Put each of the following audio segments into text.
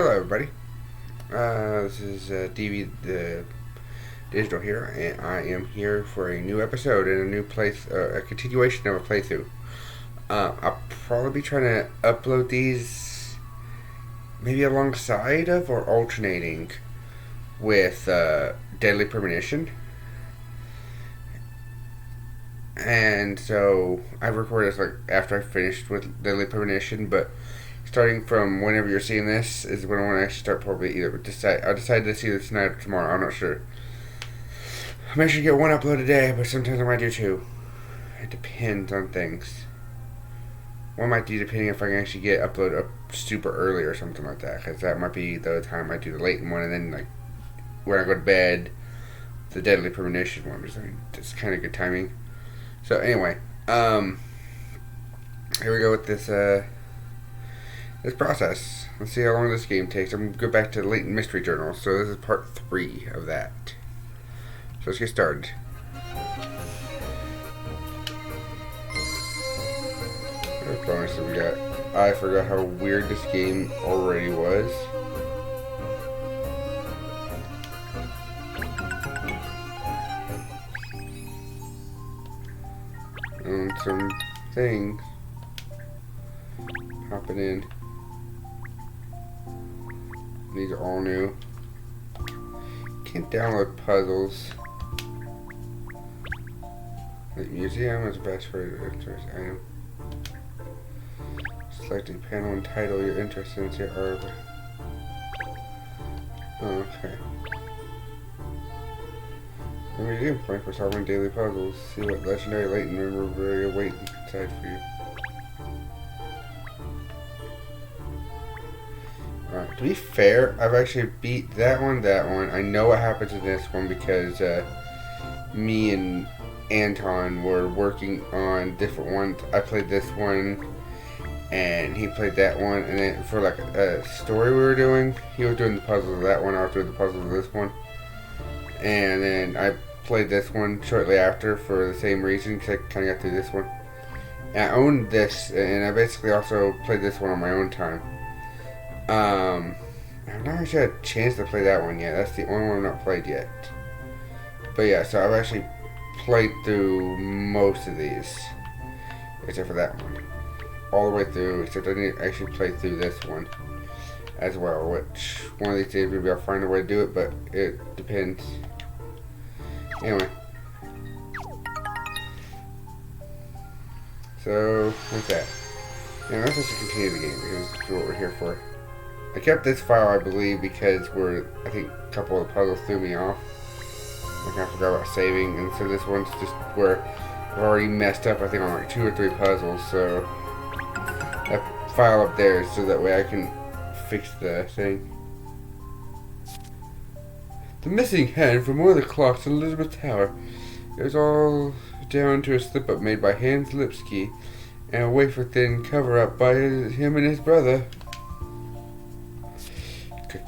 Hello, everybody. This is DV the Digital here, and I am here for a new episode and a new a continuation of a playthrough. I'll probably be trying to upload these maybe alongside of or alternating with Deadly Premonition. And so I recorded this after I finished with Deadly Premonition, but starting from whenever you're seeing this is when I want to actually start. Probably I'll decide this either tonight or tomorrow. I'm not sure. I may actually get one upload a day, but sometimes I might do two. It depends on things. One might do depending if I can actually get upload up super early or something like that, because that might be the time I do the Layton one, and then when I go to bed, the Deadly Premonition one. It's kind of good timing. So anyway, here we go with this process. Let's see how long this game takes. I'm going to go back to the Layton Mystery Journal. So this is part 3 of that. So let's get started. What bonuses we got? I forgot how weird this game already was. And some things popping in. These are all new. Can't download puzzles. The museum is the best way to interest item. Select a panel and title you're interested in. Say art. Oh, okay. The museum point for solving daily puzzles. See what legendary Layton memorabilia waiting inside for you. Alright, to be fair, I've actually beat that one. I know what happens in this one because me and Anton were working on different ones. I played this one, and he played that one, and then for a story we were doing, he was doing the puzzles of that one, I was doing the puzzles of this one. And then I played this one shortly after for the same reason, because I kind of got through this one. And I owned this, and I basically also played this one on my own time. I've not actually had a chance to play that one yet. That's the only one I've not played yet. But yeah, so I've actually played through most of these, except for that one. All the way through, except I didn't actually play through this one as well, which one of these days maybe I'll find a way to do it, but it depends. Anyway. So, like that. Now let's just continue the game, because that's what we're here for. I kept this file, I believe, because I think a couple of the puzzles threw me off. I kind of forgot about saving, and so this one's just where I've already messed up, I think, on 2 or 3 puzzles, so that file up there is so that way I can fix the thing. The missing hand from one of the clocks in Elizabeth Tower. It was all down to a slip-up made by Hans Lipsky and a wafer-thin cover-up by him and his brother.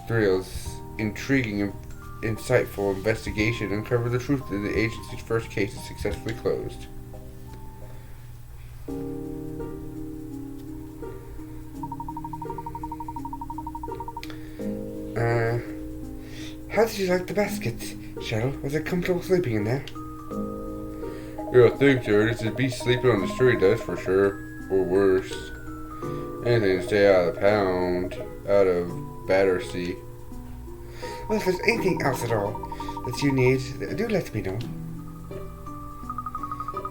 Thrills, intriguing and insightful investigation uncovered the truth that the agency's first case is successfully closed. How did you like the baskets, Cheryl? Was it comfortable sleeping in there? Yeah, thanks, Jared. It's a beast sleeping on the street, that's for sure. Or worse. Anything to stay out of the pound, out of Battersea. Well, if there's anything else at all that you need, do let me know.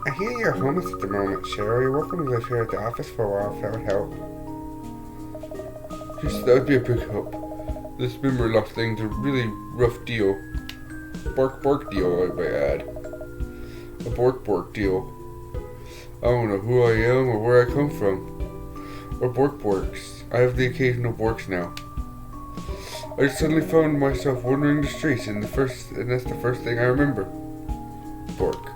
I hear you're homeless at the moment, Cheryl. You're welcome to live here at the office for a while if that would help. Yes, that would be a big help. This memory loss thing's a really rough deal. Bark deal, I might add. A bork deal. I don't know who I am or where I come from. Or borks. I have the occasional borks now. I suddenly found myself wandering the streets, and that's the first thing I remember. Bork.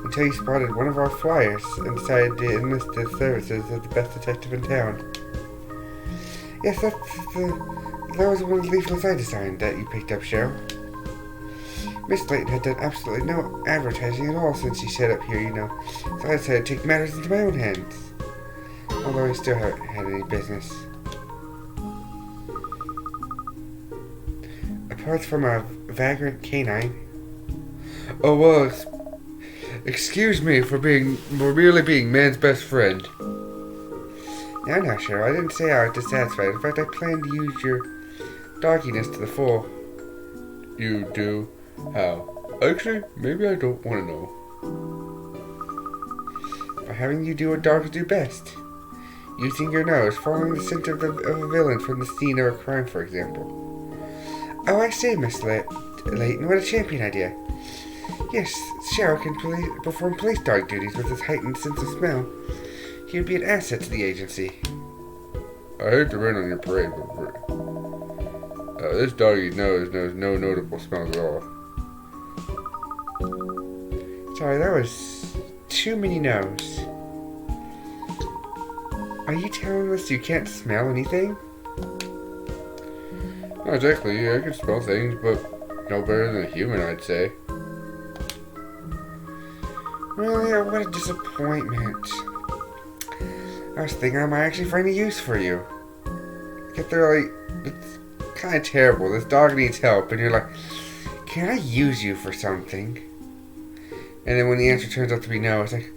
Until you spotted one of our flyers and decided to enlist his services as the best detective in town. Yes, that was one of the leaflets I designed that you picked up, Cheryl. Miss Layton had done absolutely no advertising at all since she set up here, so I decided to take matters into my own hands. Although I still haven't had any business. reports from a vagrant canine. Oh, well, excuse me for merely being man's best friend. No, Cheryl, I didn't say I was dissatisfied. In fact, I plan to use your dogginess to the full. You do? How? Actually, maybe I don't want to know. By having you do what dogs do best. Using your nose, following the scent of a villain from the scene of a crime, for example. Oh, I say, Miss Layton, what a champion idea. Yes, Cheryl can perform police dog duties with his heightened sense of smell. He would be an asset to the agency. I hate to rain on your parade, but this doggy knows no notable smells at all. Sorry, that was too many no's. Are you telling us you can't smell anything? Not exactly. I can smell things, but no better than a human, I'd say. Really? What a disappointment. I was thinking I might actually find a use for you. Get there, it's kind of terrible. This dog needs help, and you're like, can I use you for something? And then when the answer turns out to be no, it's like,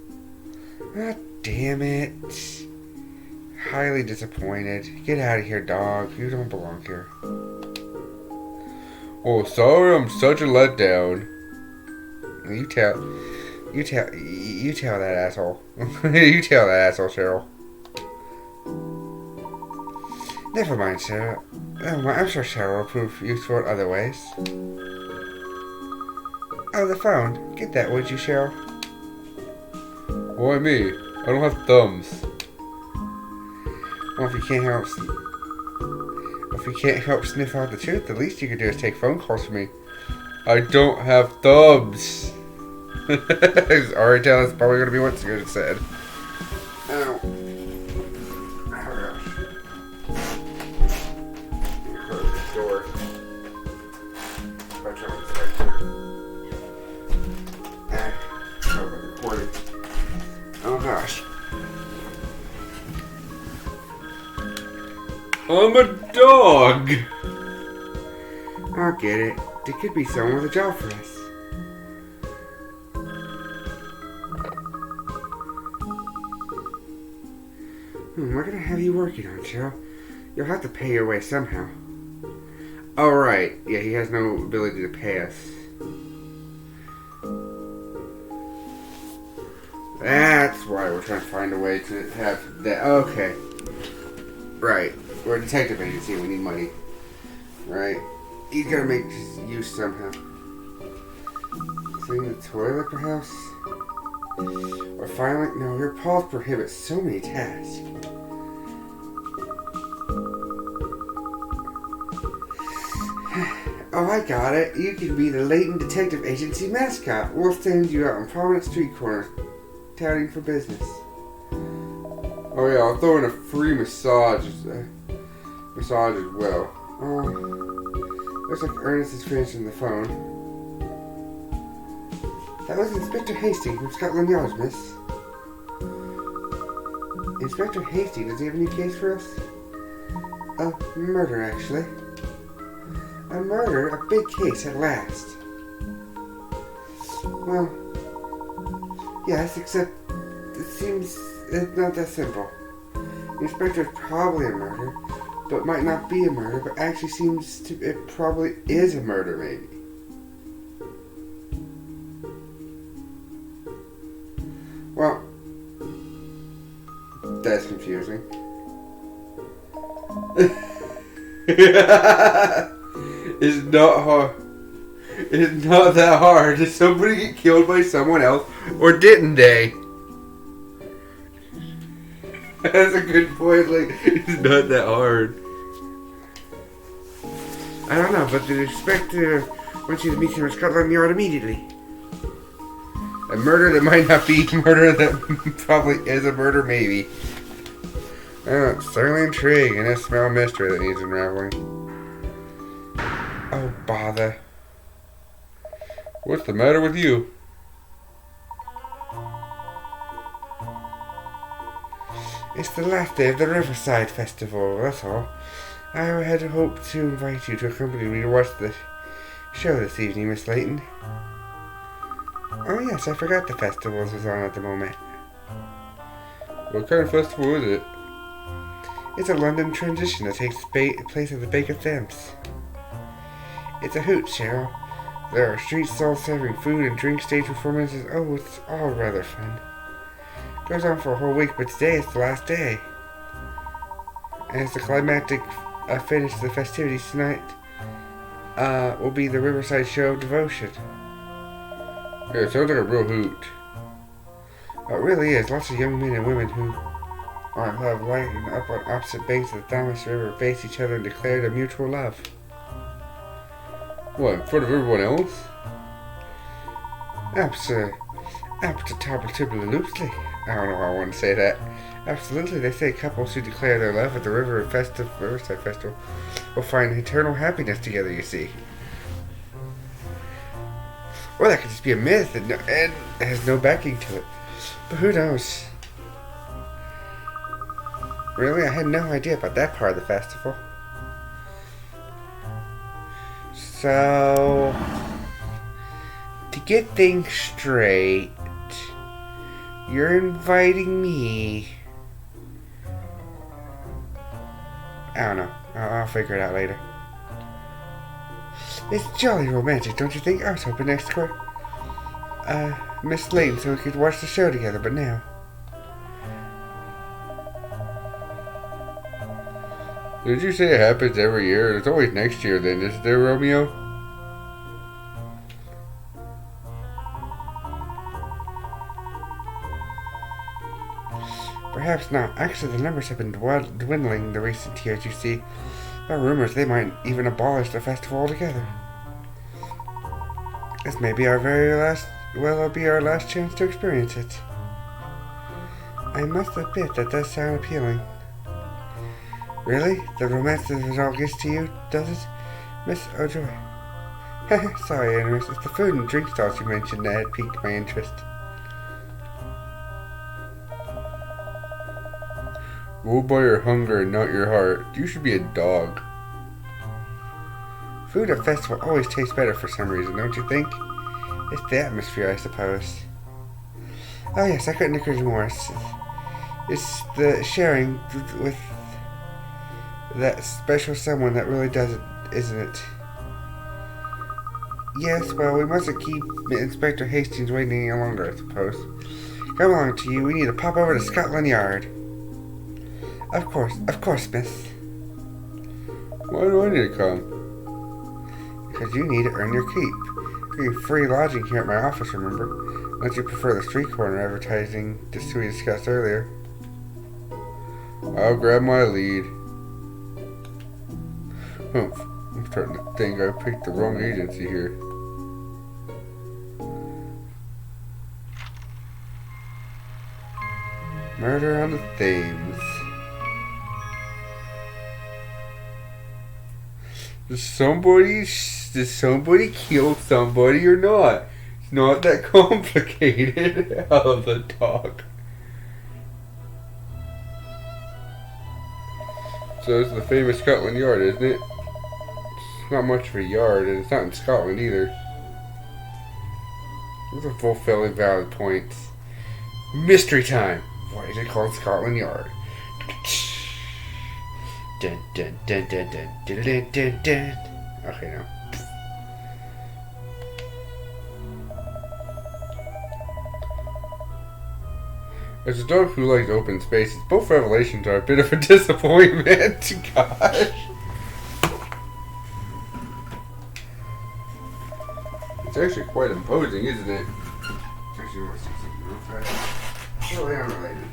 ah, damn it. Highly disappointed. Get out of here, dog. You don't belong here. Oh, sorry, I'm such a letdown. You tell that asshole. You tell that asshole, Cheryl. Never mind, Sarah. Oh, I'm sure Cheryl will prove useful in other ways. Oh, the phone. Get that, would you, Cheryl? Why me? I don't have thumbs. Well, if you can't help sniff out the truth, the least you could do is take phone calls from me. I don't have thumbs. Alright, that's probably going to be what Scooter said. Ow. Close the door. Oh gosh. I'm a dog. I'll get it. There could be someone with a job for us. What can I have you working on, Cheryl? You'll have to pay your way somehow. Oh, right. Yeah, he has no ability to pay us. That's why we're trying to find a way to have that. Okay. Right. We're a detective agency. We need money. Right. He's got to make use somehow. Clean the toilet, perhaps? Or finally, no, your paws prohibit so many tasks. Oh, I got it. You can be the Layton Detective Agency mascot. We'll stand you out on prominent street corners, touting for business. Oh yeah, I'll throw in a free massage as well. Oh, looks like Ernest is finishing the phone. That was Inspector Hastings from Scotland Yard, miss. Inspector Hastings, does he have any case for us? A murder, actually. A murder, a big case at last. Well, yes, except it seems it's not that simple. The inspector is probably a murder, but might not be a murder, but actually seems to, it probably is a murder, maybe. Well, that's confusing. It's not hard. It's not that hard. Did somebody get killed by someone else, or didn't they? That's a good point. Like, it's not that hard. I don't know, but the inspector wants you to meet him at Scotland Yard immediately. A murder that might not be murder that probably is a murder, maybe. Oh, it's certainly intriguing, and a small mystery that needs unraveling. Oh, bother. What's the matter with you? It's the last day of the Riverside Festival, that's all. I had hoped to invite you to accompany me to watch the show this evening, Miss Layton. Oh yes, I forgot the festivals was on at the moment. What kind of festival is it? It's a London tradition that takes place at the Baker Thames. It's a hoot, Cheryl. There are street stalls serving food and drink, stage performances. Oh, it's all rather fun. Goes on for a whole week, but today is the last day. And as the climactic finish to the festivities tonight, will be the Riverside Show of Devotion. Yeah, it sounds like a real hoot. Oh, it really is. Lots of young men and women who have lined up on opposite banks of the Thomas River face each other and declare their mutual love. What, in front of everyone else? Absolutely. I don't know how I want to say that. Absolutely, they say couples who declare their love at the Riverside Festival will find eternal happiness together, you see. Or that could just be a myth and has no backing to it. But who knows? Really, I had no idea about that part of the festival. So, to get things straight, you're inviting me. I don't know. I'll figure it out later. It's jolly romantic, don't you think? I was hoping next quarter, Miss Layton, so we could watch the show together, but now. Did you say it happens every year? It's always next year then, isn't there, Romeo? Perhaps not. Actually, the numbers have been dwindling the recent years, you see. There are rumors they might even abolish the festival altogether. This may be it'll be our last chance to experience it. I must admit that does sound appealing. Really? The romance of it all gets to you, does it, Miss O'Joy? Sorry, Andrews. It's the food and drink stalls you mentioned that had piqued my interest. Go by your hunger and not your heart. You should be a dog. Food at festival always tastes better for some reason, don't you think? It's the atmosphere, I suppose. Oh yes, I couldn't agree more. It's the sharing with that special someone that really does it, isn't it? Yes, well, we mustn't keep Inspector Hastings waiting any longer, I suppose. Come along to you. We need to pop over to Scotland Yard. Of course, miss. Why do I need to come? Because you need to earn your keep. You get free lodging here at my office, remember? Unless you prefer the street corner advertising just we discussed earlier. I'll grab my lead. I'm starting to think I picked the wrong agency here. Murder on the Thames. Does somebody kill somebody or not? It's not that complicated. Hell of a talk. So it's the famous Scotland Yard, isn't it? It's not much of a yard, and it's not in Scotland either. Those are fulfilling valid points. Mystery time. Why is it called Scotland Yard? Dun dun dun dun dun dun dun dun dun. Okay, now. As a dog who likes open spaces, both revelations are a bit of a disappointment. Gosh. It's actually quite imposing, isn't it? Actually, you want to see something real fast? Totally unrelated.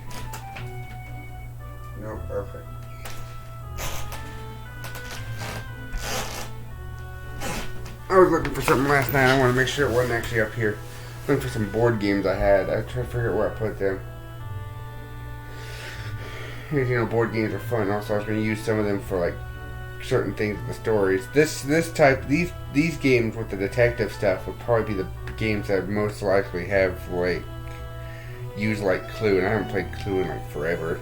Nope, okay. I was looking for something last night. I want to make sure it wasn't actually up here. Looking for some board games I had. I tried to figure out where I put them. You know, board games are fun. Also, I was going to use some of them for like certain things in the stories. These games with the detective stuff would probably be the games that most likely have like use like Clue, and I haven't played Clue in like forever.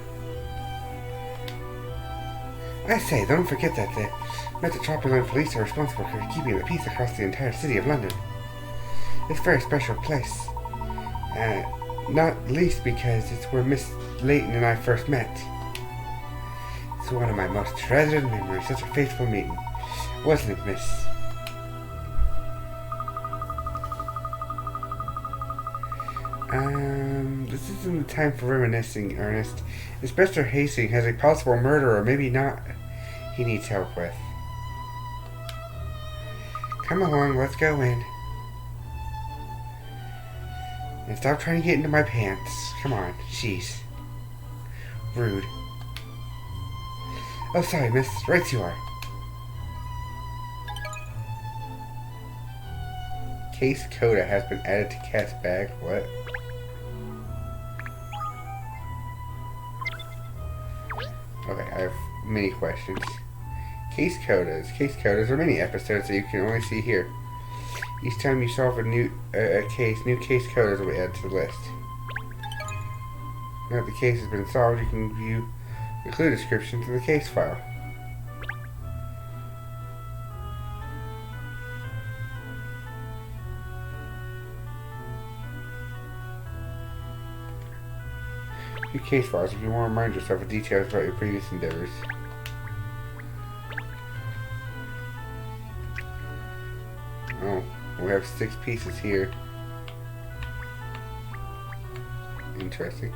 I say, don't forget that the Metropolitan Police are responsible for keeping the peace across the entire city of London. It's a very special place. Not least because it's where Miss Layton and I first met. It's one of my most treasured memories. Such a faithful meeting. Wasn't it, miss? This isn't the time for reminiscing, Ernest. Inspector Hastings has a possible murder, or maybe not, he needs help with. Come along, let's go in. And stop trying to get into my pants. Come on, jeez. Rude. Oh, sorry, miss. Right you are. Case Coda has been added to Cat's bag. What? Okay, I have many questions. Case Codas. Case Codas are mini episodes that you can only see here. Each time you solve a new case, new case codas will be added to the list. Now that the case has been solved, you can view the clue descriptions in the case file. View case files if you want to remind yourself of details about your previous endeavors. Oh, we have 6 pieces here. Interesting.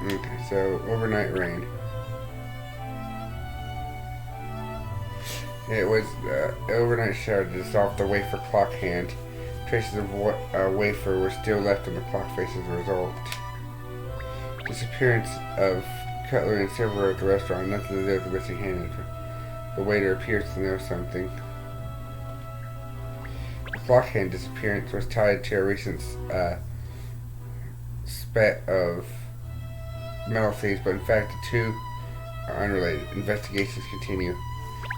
Okay, so overnight rain. It was overnight shower to dissolve the wafer clock hand. Traces of wafer were still left on the clock face as a result. Disappearance of cutlery and silverware at the restaurant. Nothing to do with the missing hand. The waiter appears to know something. The clock hand disappearance was tied to a recent spat of metal thieves, but in fact the two are unrelated. Investigations continue.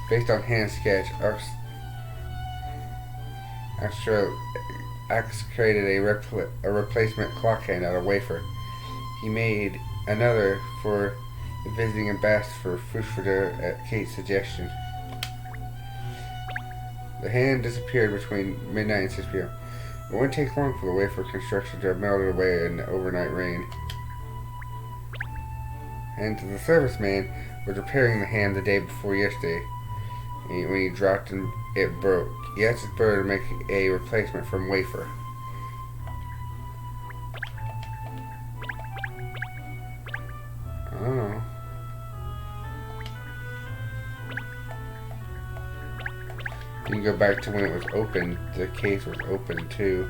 Based on hand sketch, Axe created a replacement clock hand out of wafer. He made another for the visiting ambassador for Kate's suggestion. The hand disappeared between midnight and 6 p.m. It wouldn't take long for the wafer construction to have melted away in the overnight rain. And the serviceman was repairing the hand the day before yesterday. When he dropped and it broke. He asked his brother to make a replacement from wafer. Oh. You can go back to when it was open. The case was open too.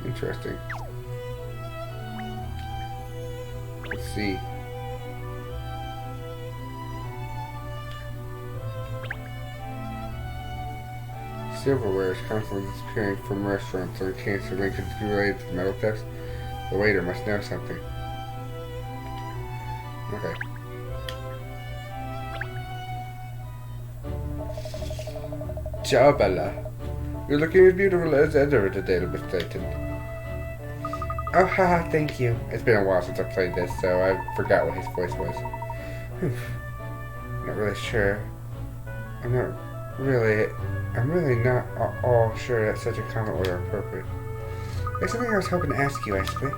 Interesting. Let's see. Silverware is constantly disappearing from restaurants, so the chance of Lincoln to be related to the metal thefts. The waiter must know something. Okay. Ciao, Bella. You're looking as beautiful as ever today, Miss Layton. Oh, haha, thank you. It's been a while since I played this, so I forgot what his voice was. Not really sure. I'm really not all sure that such a comment was appropriate. There's something I was hoping to ask you, Ashley.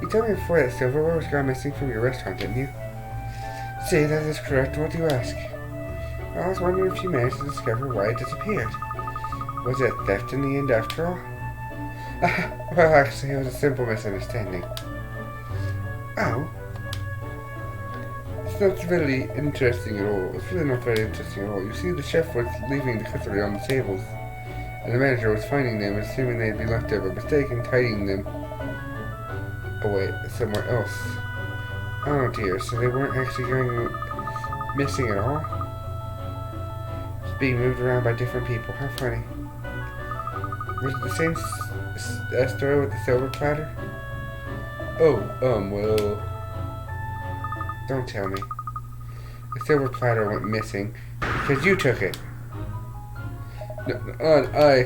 You told me before that silverware was gone missing from your restaurant, didn't you? See, that is correct. What do you ask? I was wondering if you managed to discover why it disappeared. Was it theft in the end after all? Well, actually, it was a simple misunderstanding. Oh? It's not really interesting at all. It's really not very interesting at all. You see, the chef was leaving the cutlery on the tables, and the manager was finding them, assuming they'd be left there by mistake, and tidying them away somewhere else. Oh dear, so they weren't actually going missing at all? Just being moved around by different people. How funny. Was it the same that story with the silver platter? Oh, well... Don't tell me. The silver platter went missing because you took it. No,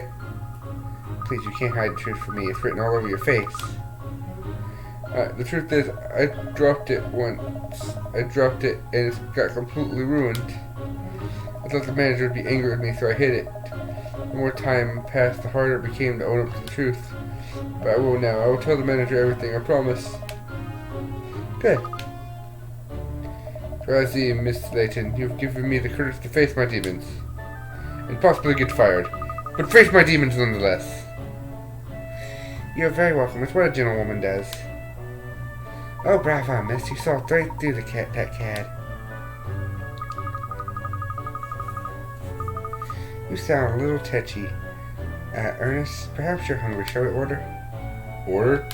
Please, you can't hide the truth from me. It's written all over your face. the truth is, I dropped it once. I dropped it and it got completely ruined. I thought the manager would be angry with me, so I hid it. The more time passed, the harder it became to own up to the truth. But I will now. I will tell the manager everything, I promise. Good. So I see, Miss Layton, you've given me the courage to face my demons. And possibly get fired. But face my demons nonetheless. You're very welcome. It's what a gentlewoman does. Oh, bravo, miss. You saw right through that cad. You sound a little touchy. Ernest, perhaps you're hungry. Shall we order? Order?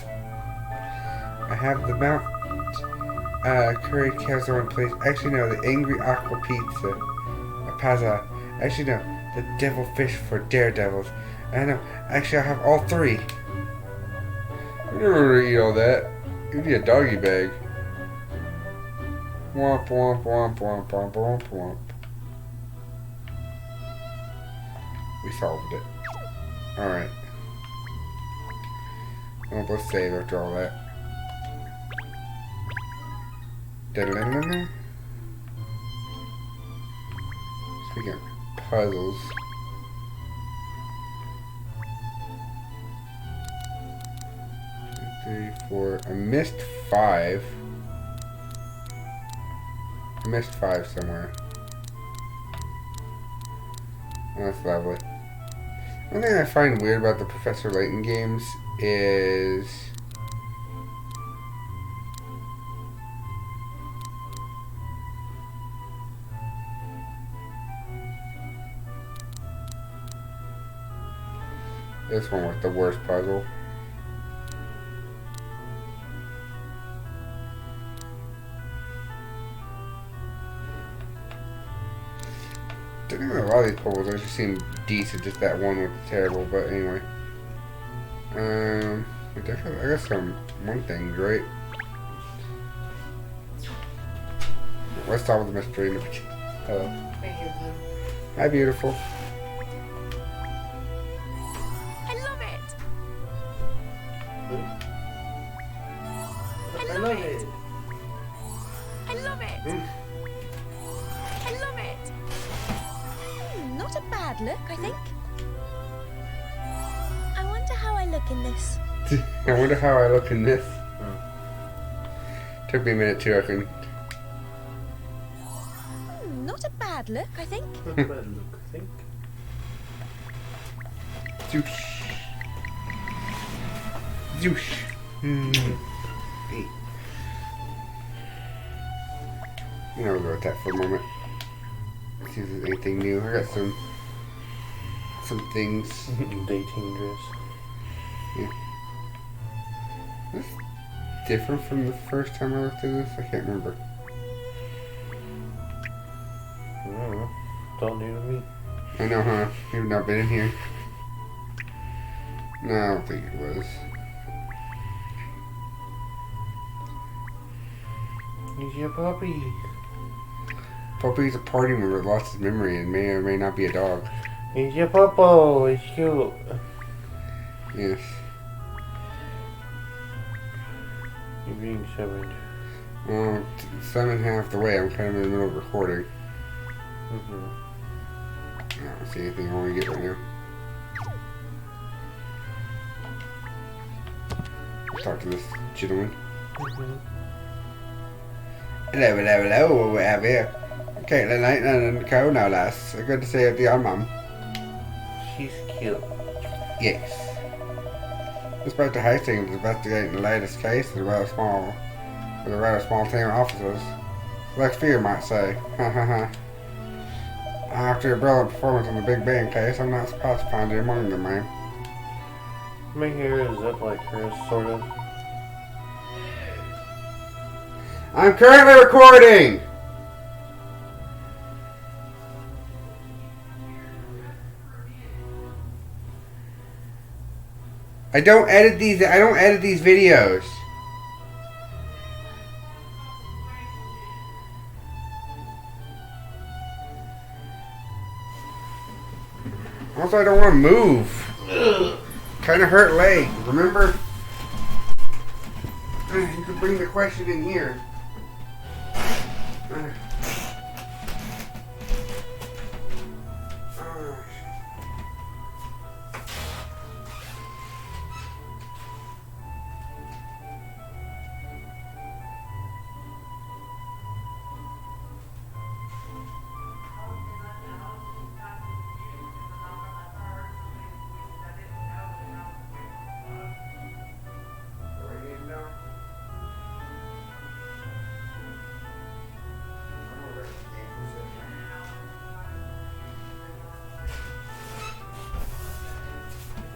I have the Mount curried calzone, please. Actually, no, the angry aqua pizza. A pazza. Actually, no, the devil fish for daredevils. I know. Actually, I'll have all three. You never eat all that. You'd be a doggy bag. Womp womp womp womp womp womp womp. We solved it. Alright. Well, let's save after all that. Da-da-da-da-da. Speaking of puzzles. 2, 3, 4. I missed 5. I missed 5 somewhere. Oh, that's lovely. One thing I find weird about the Professor Layton games is this one was the worst puzzle. I think a lot of these puzzles actually seem decent, just that one was terrible, but anyway. I got some one things, right? Let's solve the mystery. Hello. Hi, beautiful. I love it. I love it. I love it. I love it. Not a bad look, I think. I wonder how I look in this. I wonder how I look in this. Took me a minute too, I can. Not a bad look, I think. Not a bad look, I think. Zoosh. Zoosh. Hey. I'm gonna go with that for a moment. See if there's anything new. I got some things. Dating dress. Yeah. That's different from the first time I looked at this. I can't remember. I don't know. Don't need me. I know, huh? You've not been in here. No, I don't think it was. He's your puppy. Puppy's a party member that lost his memory and may or may not be a dog. He's your puppo. It's cute. Yes. You're being summoned. Well, some and half the way. I'm kind of in the middle of recording. I don't see anything I want to get right now. Talk to this gentleman. Hello, hello, hello. What have you? Caitlin, Layton, and Co. No less. Good to see you, your mum. She's cute. Yes. Inspector Hastings is investigating the latest case with a rather small team of officers. Like fear might say. Ha ha ha. After your brilliant performance on the Big Bang case, I'm not surprised to find you among them, man. My hair is up like hers, sort of. I'm currently recording! I don't edit these videos. Also, I don't want to move. Kind of hurt leg. Remember? You could bring the question in here.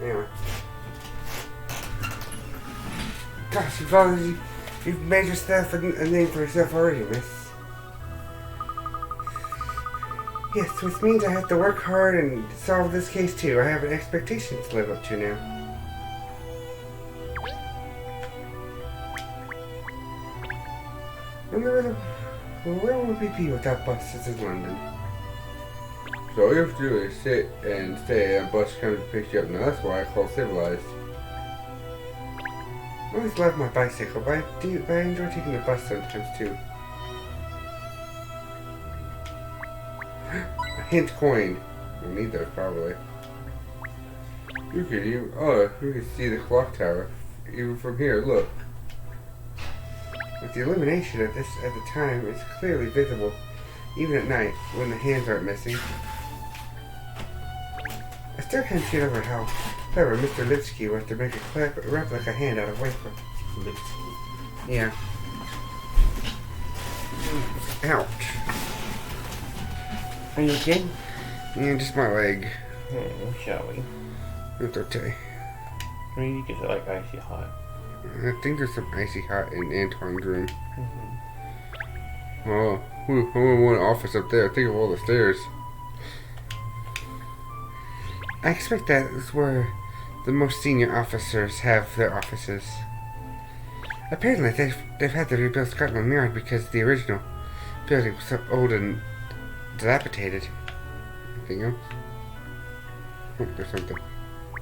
Anyway. Gosh, you've made yourself a name for yourself already, miss. Yes, which means I have to work hard and solve this case too. I have an expectation to live up to now. Where would we be without buses in London? So all you have to do is sit and stay and a bus comes and picks you up. Now that's why I call civilized. I always love my bicycle, but I enjoy taking the bus sometimes too. A hint coin. We'll need those probably. You can see the clock tower even from here. Look. With the illumination at the time, it's clearly visible, even at night when the hands aren't missing. I still can't get over how clever Mr. Lipsky was to make a replica hand out of wafer. Lipsky. Yeah. Ouch. Are you okay? Yeah, just my leg. Shall we? It's okay. I mean, you get it like icy hot. I think there's some icy hot in Anton's room. Mm-hmm. Oh, only one office up there. Think of all the stairs. I expect that is where the most senior officers have their offices. Apparently, they've had to rebuild Scotland Yard because the original building was so old and dilapidated. Anything else? Oh, there's something.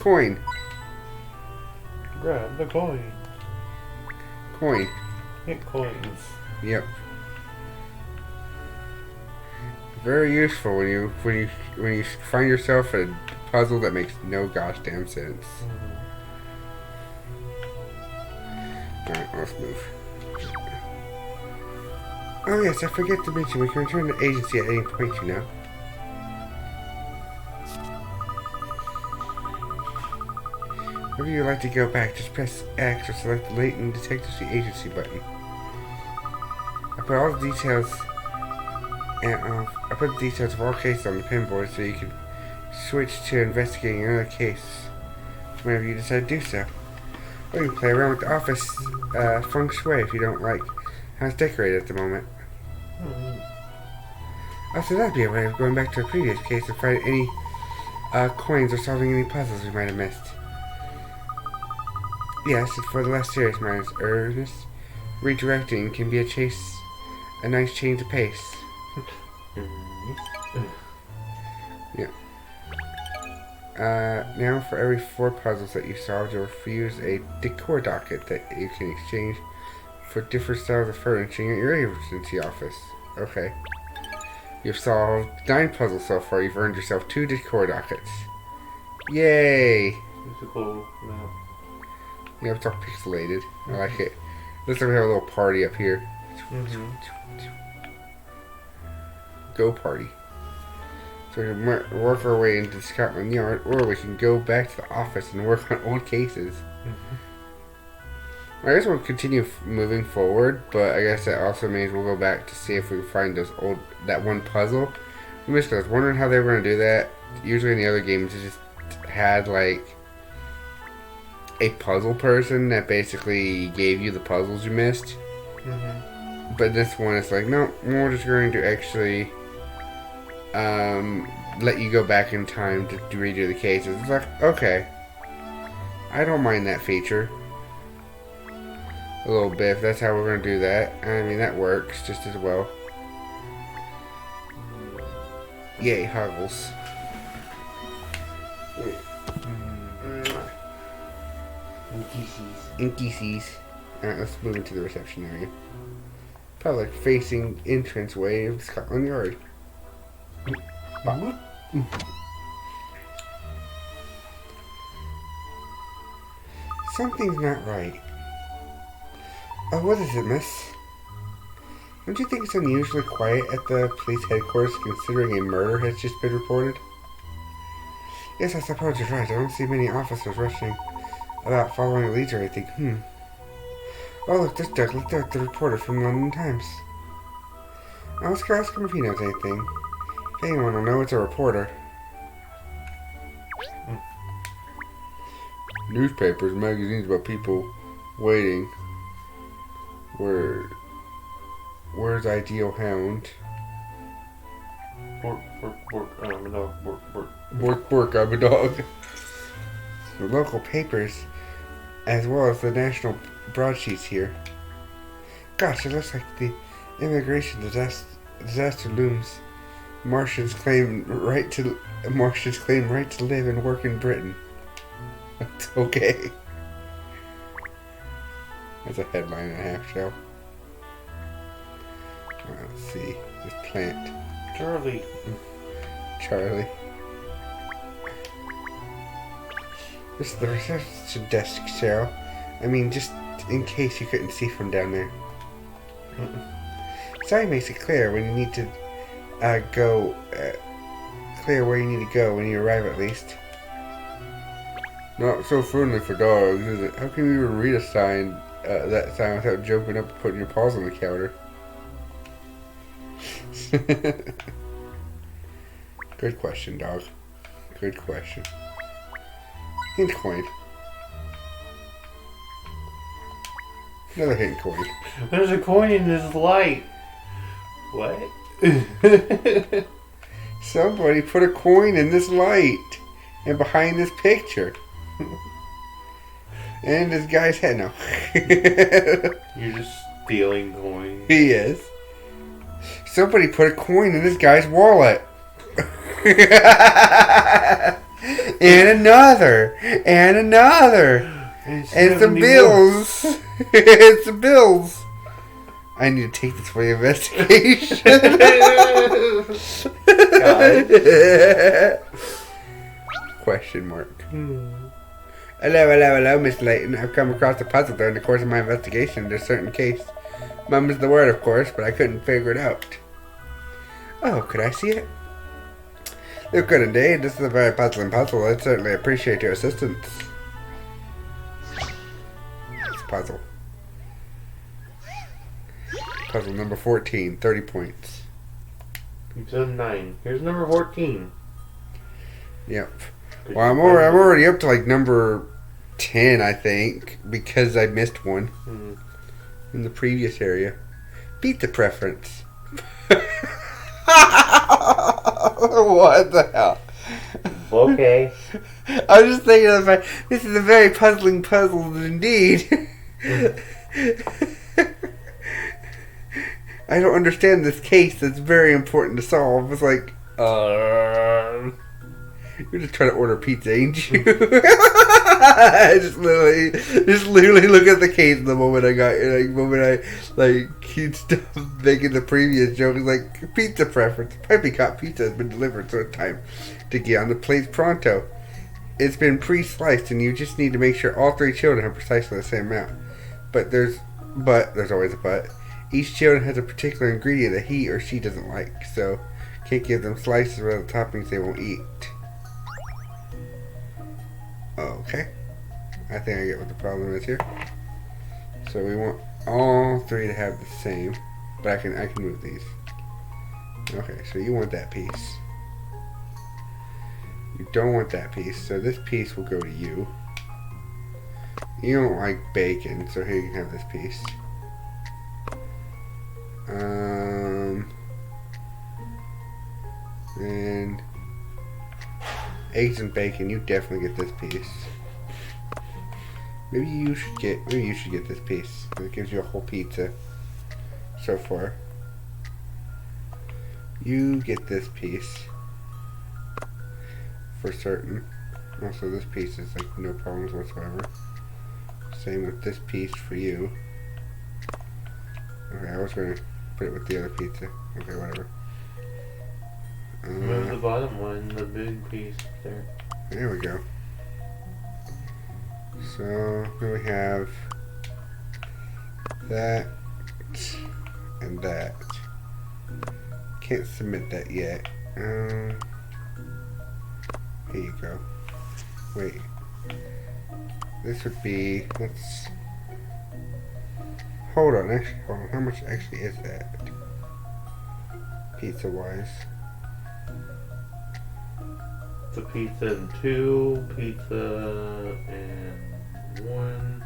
Coin. Grab the coin. Coin. Hit coins. Yep. Very useful when you find yourself a puzzle that makes no gosh damn sense. Alright, let's move. Oh yes, I forget to mention we can return to agency at any point, you know. Whenever you like to go back, just press X or select the Layton Detective Agency button. I put all the details of all cases on the pinboard so you can switch to investigating another case whenever you decide to do so. Or you can play around with the office feng shui if you don't like how it's decorated at the moment. Also, that'd be a way of going back to a previous case and finding any coins or solving any puzzles we might have missed. Yes, and for the less serious minds, earnest redirecting can be a nice change of pace. Yeah. Now for every 4 puzzles that you solved, you'll use a decor docket that you can exchange for different styles of furnishing at your agency office. Okay. You've solved 9 puzzles so far. You've earned yourself 2 decor dockets. Yay! It's a cool map. Yeah, it's all pixelated. I like it. Looks like we have a little party up here. Go party. So we can work our way into Scotland Yard, or we can go back to the office and work on old cases. I guess we'll continue moving forward, but I guess that also means we'll go back to see if we can find that one puzzle. I was wondering how they were going to do that. Usually in the other games, it just had like a puzzle person that basically gave you the puzzles you missed. But this one is like, no, we're just going to actually let you go back in time to redo the cases. It's like, okay. I don't mind that feature. A little bit, if that's how we're going to do that. I mean, that works just as well. Yay, Huggles. Inky seas. Alright, let's move into the reception area. Public facing entranceway of Scotland Yard. Something's not right. Oh, what is it, miss? Don't you think it's unusually quiet at the police headquarters considering a murder has just been reported? Yes, I suppose you're right. I don't see many officers rushing about following leads or anything. Oh, look, there's Douglas Dirk, the reporter from the London Times. Now let's go ask him if he knows anything. If anyone will know, it's a reporter. Newspapers, magazines about people waiting. Where's Ideal Hound? Bork, bork, bork. I'm a dog. Bork, bork. Bork, bork, I'm a dog. The local papers, as well as the national broadsheets here. Gosh, it looks like the immigration disaster looms. Martians claim right to live and work in Britain. That's okay. That's a headline and a half, shell. Let's see. This plant. Charlie. Charlie. This is the reception desk, Cheryl. I mean, just in case you couldn't see from down there. Sign makes it clear when you need to go. Clear where you need to go when you arrive, at least. Not so friendly for dogs, is it? How can you even read a sign, that sign, without jumping up and putting your paws on the counter? Good question, dog. Good question. Hint coin. Another hint coin. There's a coin in this light. What? Somebody put a coin in this light and behind this picture. And this guy's head. No. You're just stealing coins. He is. Somebody put a coin in this guy's wallet. And another. And another. And some bills. And some bills. I need to take this for the investigation. Question mark. Hello, Miss Layton. I've come across a puzzle during the course of my investigation in a certain case. Mum is the word, of course, but I couldn't figure it out. Oh, could I see it? Look good indeed. This is a very puzzling puzzle. I'd certainly appreciate your assistance. It's a puzzle. Puzzle number 14, 30 points. You've done 9. Here's number 14. Yep. Well, I'm already up to like number 10, I think, because I missed one in the previous area. Pizza preference. What the hell? Okay. I was just thinking of the fact, this is a very puzzling puzzle indeed. I don't understand this case that's very important to solve. It's like, you're just trying to order pizza, ain't you? I just literally look at the case the moment I got here. Like, the moment I, he'd stop making the previous joke. It's like, pizza preference. Piping hot pizza has been delivered, so it's time to get on the plate pronto. It's been pre-sliced, and you just need to make sure all 3 children have precisely the same amount. But there's always a but. Each child has a particular ingredient that he or she doesn't like, so can't give them slices or other toppings they won't eat. Okay. I think I get what the problem is here. So we want all 3 to have the same, but I can move these. Okay, so you want that piece. You don't want that piece, so this piece will go to you. You don't like bacon, so here you can have this piece. And eggs and bacon, you definitely get this piece. Maybe you should get this piece. It gives you a whole pizza so far. You get this piece for certain. Also, this piece is like no problems whatsoever. Same with this piece for you. Okay, I was gonna put it with the other pizza. Okay, whatever. Move the bottom one, the big piece there. There we go. So here we have that and that. Can't submit that yet. Here you go. Wait. This would be. Let's. Hold on. Actually, hold on. How much actually is that? Pizza wise. It's a pizza and 2, pizza and 1,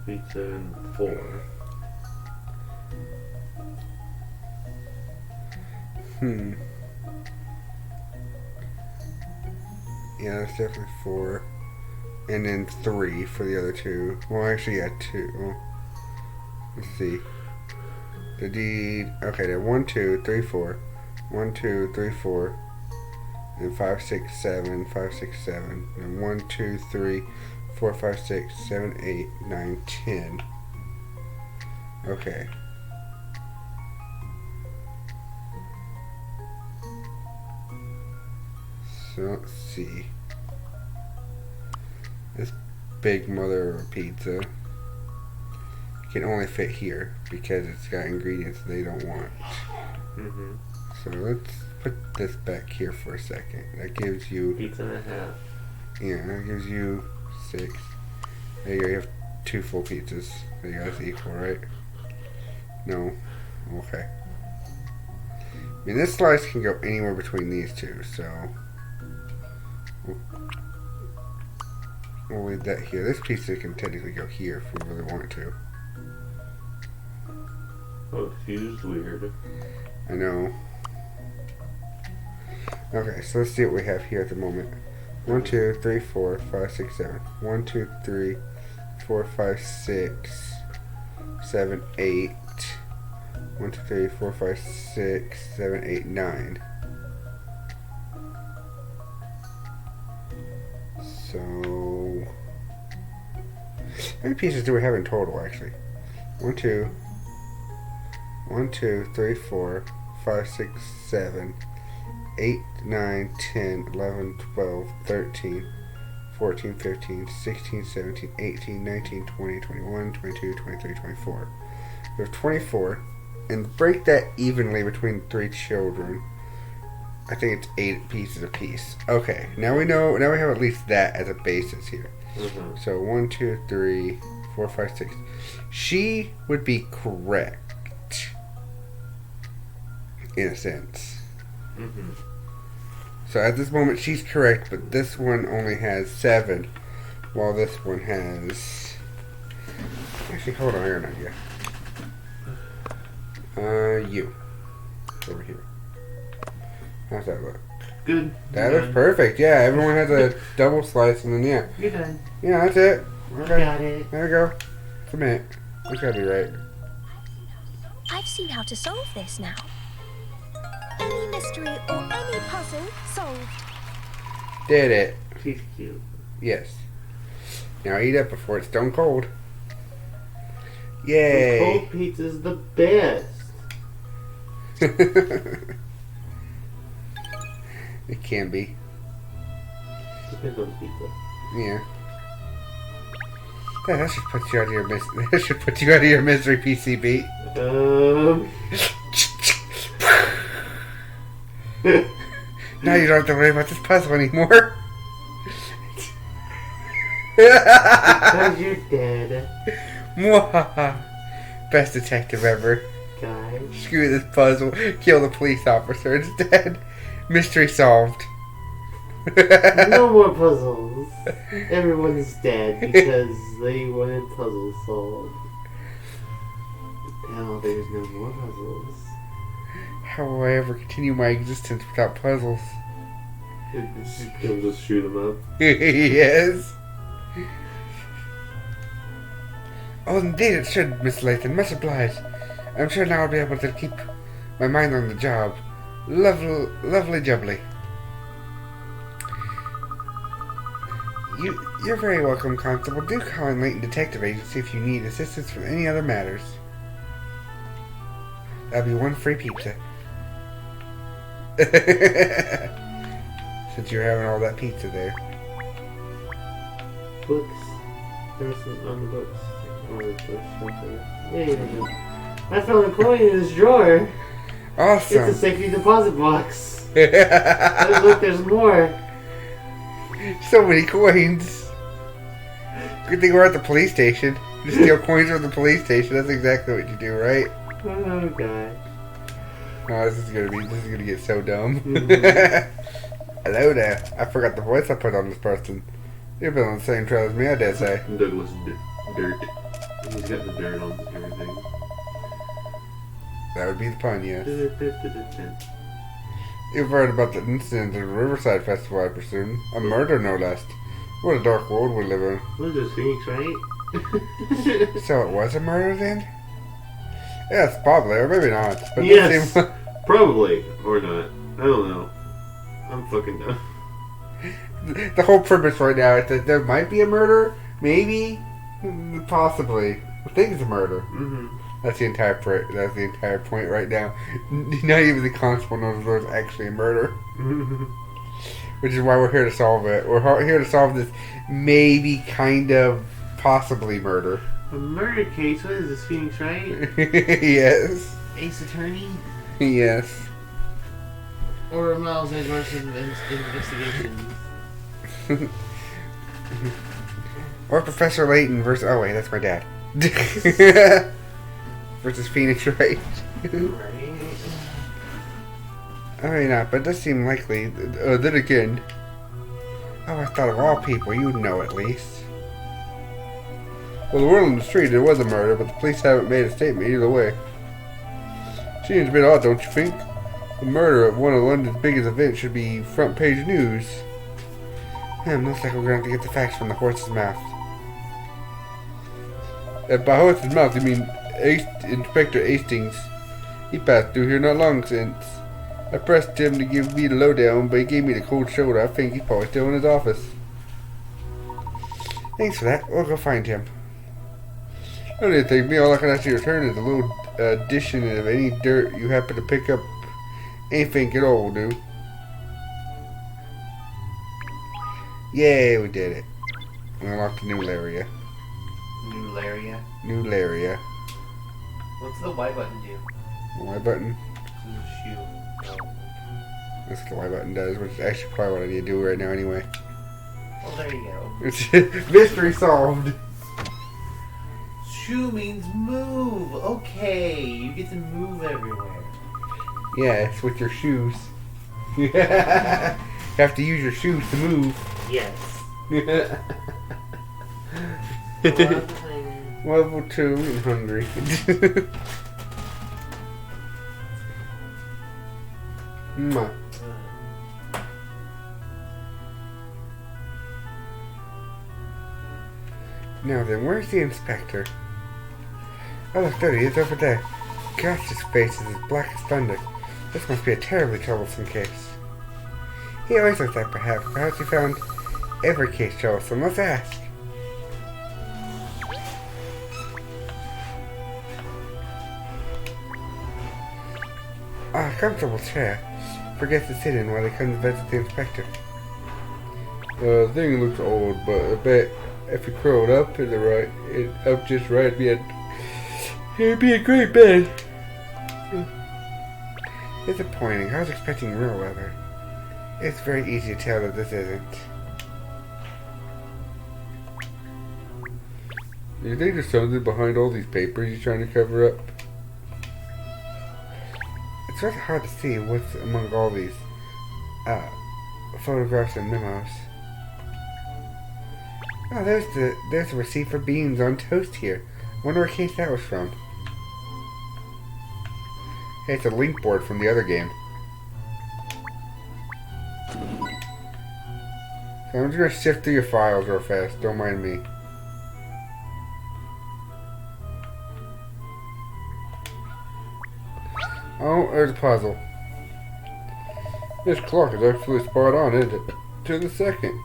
pizza and 4. Yeah, that's definitely 4. And then 3 for the other 2. Well, actually, yeah, 2. Well, let's see. The deed. Okay, then 1, 2, 3, 4. 1, 2, 3, 4. And 5, 6, 7. 5, 6, 7. And 1, 2, 3, 4, 5, 6, 7, 8, 9, 10. Okay. So let's see. This big mother of a pizza can only fit here because it's got ingredients they don't want. Mm-hmm. So let's put this back here for a second. That gives you Pizza and a half. Yeah, that gives you 6. There you go, you have 2 full pizzas. There you go, that's equal, right? No. Okay. I mean, this slice can go anywhere between these two, so we'll leave that here. This pizza can technically go here if we really want it to. Oh, it's used weird. I know. Okay, so let's see what we have here at the moment. 1, 2, 3, 4, 5, 6, 7. 1, 2, 3, 4, 5, 6, 7, 8. 1, 2, 3, 4, 5, 6, 7, 8, 9. So, how many pieces do we have in total, actually? 1, 2, 3, 4, 5, 6, 7, 8, 9, 10, 11, 12, 13, 14, 15, 16, 17, 18, 19, 20, 21, 22, 23, 24. We have 24. And break that evenly between 3 children. I think it's 8 pieces apiece. Okay, now we know. Now we have at least that as a basis here. Mm-hmm. So 1, 2, 3, 4, 5, 6. She would be correct in a sense. Mm-hmm. So at this moment she's correct, but this one only has 7, while this one has. Actually, hold on, I got an idea. You. Over here. How's that look? Good. That looks perfect. Yeah, everyone has a double slice, and then yeah. You're done. Yeah, that's it. Okay. Got it. There we go. Submit. That's gotta be right. I've seen how to solve this now. Any mystery or any puzzle solved. Did it. She's cute. Yes. Now eat up before it's stone cold. Yay. Cold pizza's the best. It can be. Depends on pizza. Yeah. That should put you out of your that should put you out of your misery, PCB. Now you don't have to worry about this puzzle anymore. Because you're dead. Mwahaha. Best detective ever. Guys. Screw this puzzle. Kill the police officer instead. Mystery solved. No more puzzles. Everyone's dead because they wanted puzzles solved. Now there's no more puzzles. How will I ever continue my existence without puzzles? You'll just shoot them up. Yes. Oh, indeed it should, Miss Layton. Much obliged. I'm sure now I'll be able to keep my mind on the job. Lovely jubbly. You're very welcome, Constable. Do call in Layton Detective Agency if you need assistance from any other matters. That'll be one free pizza. Since you're having all that pizza there. Books. There's some on the books. Or the books, something. Yeah, you go. I found a coin in this drawer. Awesome. It's a safety deposit box. Oh, look, there's more. So many coins. Good thing we're at the police station. You steal coins from the police station. That's exactly what you do, right? Oh god. Oh, this is gonna get so dumb. Mm-hmm. Hello there. I forgot the voice I put on this person. You've been on the same trail as me, I dare say. Douglas Dirt. He's got the dirt on everything. That would be the pun, yes. You've heard about the incident at the Riverside Festival, I presume. A murder, no less. What a dark world we live in. What is this, Phoenix, right? So it was a murder then? Yes, probably, or maybe not. But Yes, seem... probably, or not. I don't know. I'm fucking done. The whole premise right now is that there might be a murder, maybe, possibly. I think it's a murder. Mm-hmm. That's the entire point right now. Not even the constable knows there's actually a murder. Which is why we're here to solve it. We're here to solve this maybe, kind of, possibly murder. A murder case? What is this, Phoenix, right? Yes. Ace Attorney? Yes. Or Miles Edgeworth's investigation? Or Professor Layton versus... Oh wait, that's my dad. Versus Phoenix Wright. I mean, not, but it does seem likely. Then again... Oh, I thought of all people, you know at least. Well, the word on the street, it was a murder, but the police haven't made a statement either way. Seems a bit odd, don't you think? The murder at one of London's biggest events should be front page news. Looks like we're going to have to get the facts from the horse's mouth. By horse's mouth, you mean Inspector Hastings. He passed through here not long since. I pressed him to give me the lowdown, but he gave me the cold shoulder. I think he's probably still in his office. Thanks for that. We'll go find him. Don't even think me. All I can actually return is a little addition of any dirt you happen to pick up. Anything at all will do. Yay, we did it. We unlocked a new area. New Laria? New area. What's the Y button do? Y button. Shoe. That's what the Y button does, which is actually probably what I need to do right now anyway. Well, there you go. Mystery solved. Shoe means move. Okay, you get to move everywhere. Yes, with your shoes. You have to use your shoes to move. Yes. Level 2 and hungry. Mwah. Now then, where's the inspector? Oh look, there he is over there. Gosh, his face is as black as thunder. This must be a terribly troublesome case. He always looks like perhaps he found every case troublesome. Let's ask. Ah, comfortable chair. Forget to sit in while they come to visit the inspector. The thing looks old, but I bet if you curled up up just right, it'd be a great bed. Disappointing. I was expecting real weather. It's very easy to tell that this isn't. Do you think there's something behind all these papers you're trying to cover up? It's rather hard to see what's among all these photographs and memos. Oh, there's the receipt for beans on toast here. Wonder what case that was from. Hey, it's a link board from the other game. So I'm just gonna sift through your files real fast. Don't mind me. Oh, there's a puzzle. This clock is actually spot on, isn't it? To the second.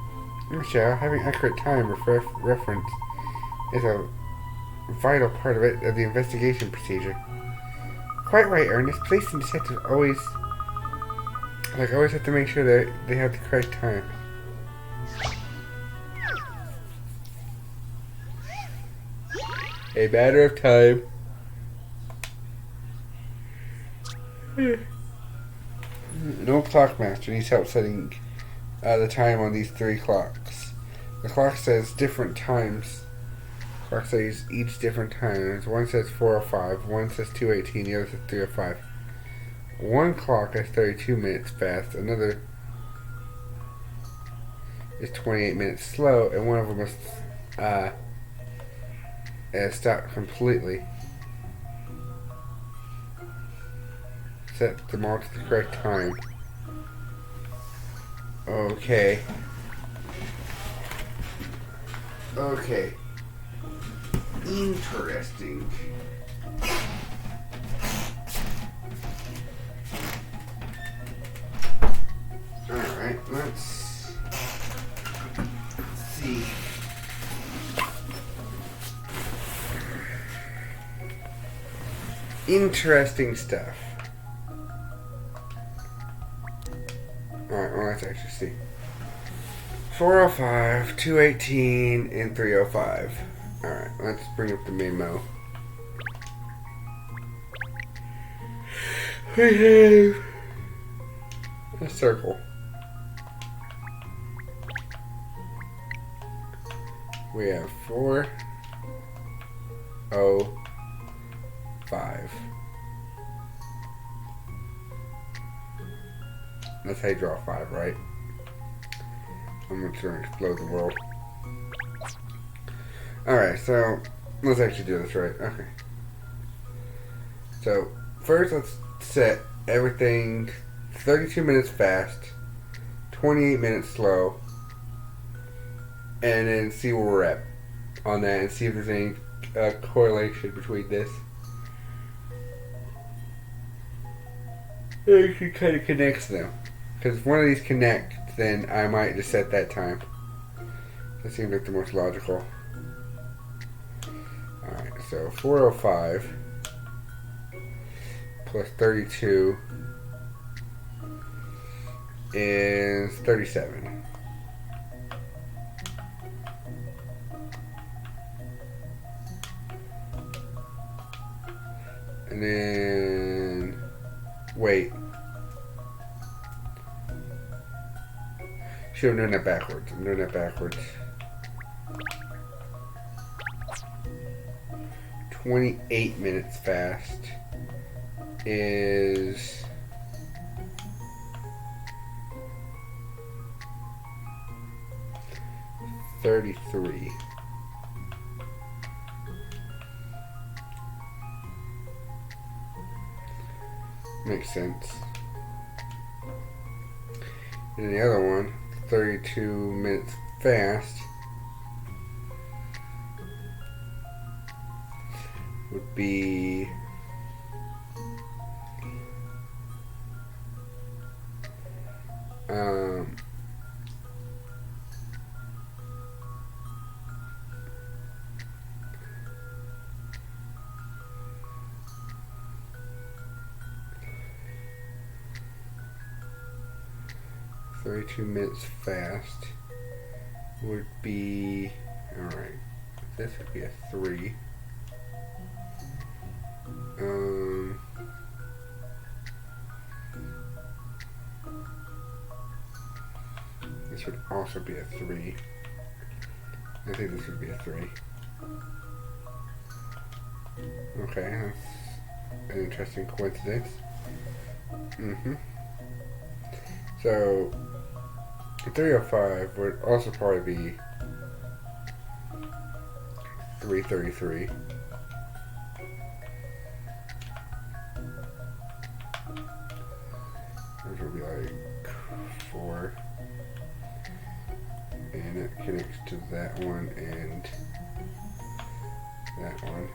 Michelle, having accurate time reference is a vital part of the investigation procedure. Quite right, Ernest. Police and detectives always have to make sure that they have the correct time. A matter of time. No clock master needs help setting the time on these 3 clocks. The clock says different times. The clock says each different times. One says 4:05, one says 2:18, the other says 3:05. One clock is 32 minutes fast, another is 28 minutes slow, and one of them is stopped completely. Set them all to the correct time. Okay. Okay. Interesting. Alright, let's see. Interesting stuff. Alright, well, let's actually see. 4:05, 2:18, and 3:05. Alright, let's bring up the memo. We have a circle. We have 4:05. That's how you draw 5, right? I'm going to explode the world. Alright, so let's actually do this right. Okay. So, first let's set everything 32 minutes fast, 28 minutes slow, and then see where we're at on that and see if there's any correlation between this. It actually kind of connects them. Because if one of these connect, then I might just set that time. That seems like the most logical. Alright, so 4:05 plus 32 is 37. And then, wait. I'm doing that backwards. I'm doing that backwards. 28 minutes fast is 33. Makes sense. And the other one, 32 minutes fast, would be 32 minutes fast would be, alright, this would be a 3. This would also be a 3. I think this would be a 3. Okay, that's an interesting coincidence. So, 3:05 would also probably be 3:33. Which would be like 4. And it connects to that one and that one.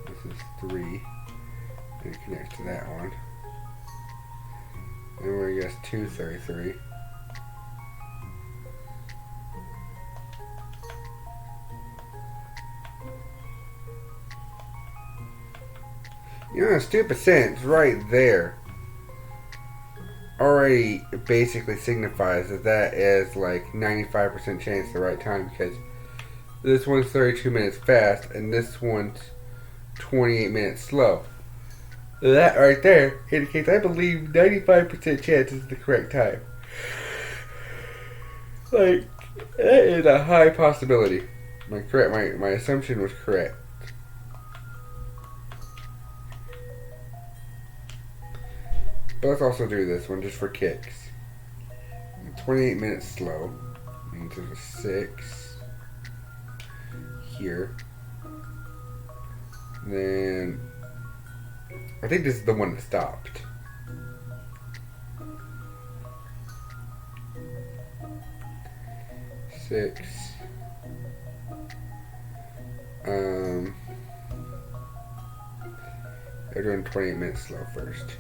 This is 3. And it connects to that one. And we're gonna guess 233. You know, stupid sentence right there already basically signifies that that is like 95% chance the right time, because this one's 32 minutes fast and this one's 28 minutes slow. That right there indicates I believe 95% chance is the correct time. Like, that is a high possibility. My assumption was correct. But let's also do this one just for kicks. 28 minutes slow means there's a 6 here. Then I think this is the one that stopped. Six. They're doing 28 minutes slow first.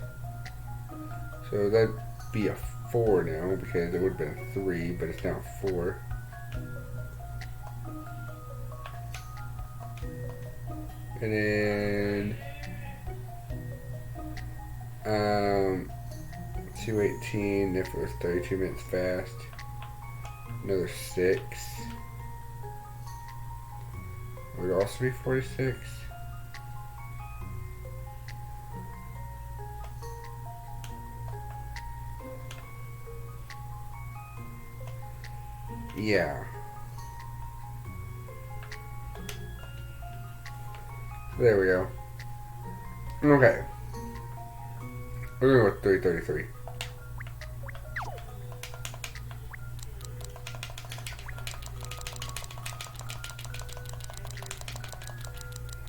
So that'd be a 4 now, because it would have been a 3, but it's now a 4. And then 218 if it was 32 minutes fast. Another 6. Would also be 46. Yeah. There we go. Okay. We're going with 333.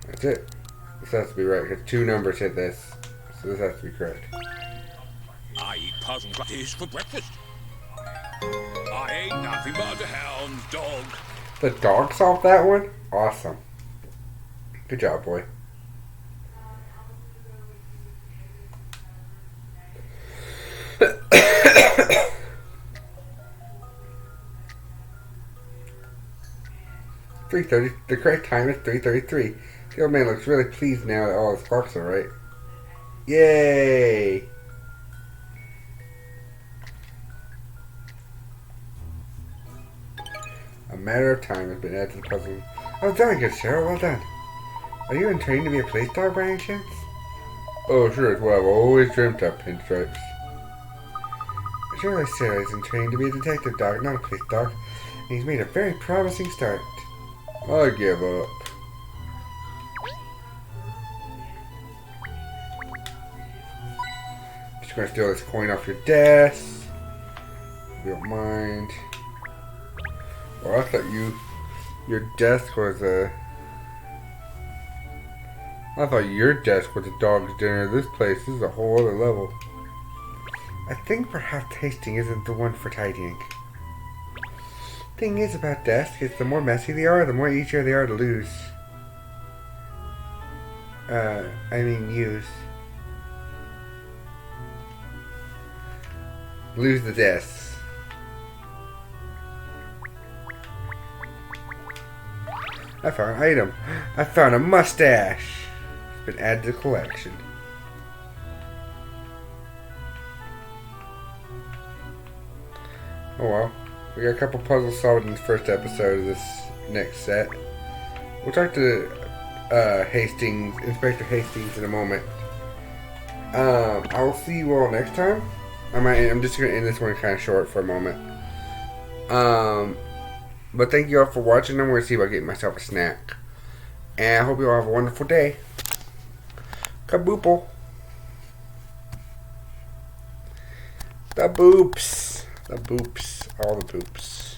That's it. This has to be right, because 2 numbers hit this. So this has to be correct. I eat puzzle patties for breakfast. I ain't nothing but a hound dog. The dog solved that one? Awesome. Good job, boy. .330. The correct time is 3:33. The old man looks really pleased now that all his clocks are right. Yay! A matter of time has been added to the puzzle. Oh, done, good sir. Well done. Are you in training to be a police dog by any chance? Oh, sure, it's what I've always dreamt of, Pinstripes. Surely, sir, is in training to be a detective dog, not a police dog. And he's made a very promising start. I give up. Just gonna steal this coin off your desk. If you don't mind. Well, I thought your desk was I thought your desk was a dog's dinner. This place is a whole other level. I think perhaps tasting isn't the one for tidying. Thing is about desks is the more messy they are, the more easier they are to lose. Use. Lose the desks. I found an item. I found a mustache. It's been added to the collection. Oh well. We got a couple puzzles solved in the first episode of this next set. We'll talk to Inspector Hastings in a moment. I will see you all next time. I'm just going to end this one kind of short for a moment. But thank you all for watching. I'm going to see about getting myself a snack. And I hope you all have a wonderful day. Kaboople. The boops. The boops. All the boops.